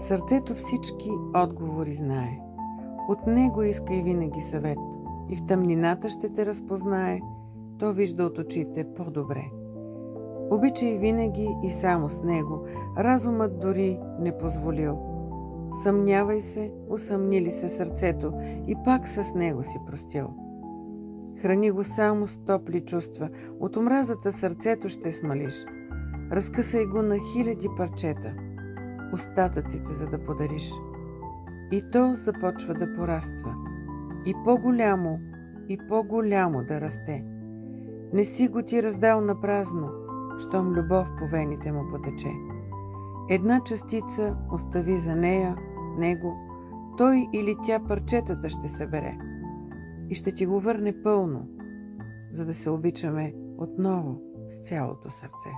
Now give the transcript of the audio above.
Сърцето всички отговори знае. От него искай винаги съвет. И в тъмнината ще те разпознае. То вижда от очите по-добре. Обичай винаги и само с него. Разумът дори не позволил. Съмнявай се, усъмни ли се сърцето, и пак с него си простил. Храни го само с топли чувства. От омразата сърцето ще смалиш. Разкъсай го на хиляди парчета. Остатъците, за да подариш. И то започва да пораства. И по-голямо да расте. Не си го ти раздал на празно, щом любов по вените му потече. Една частица остави за него, той или тя парчетата ще събере и ще ти го върне пълно, за да се обичаме отново с цялото сърце.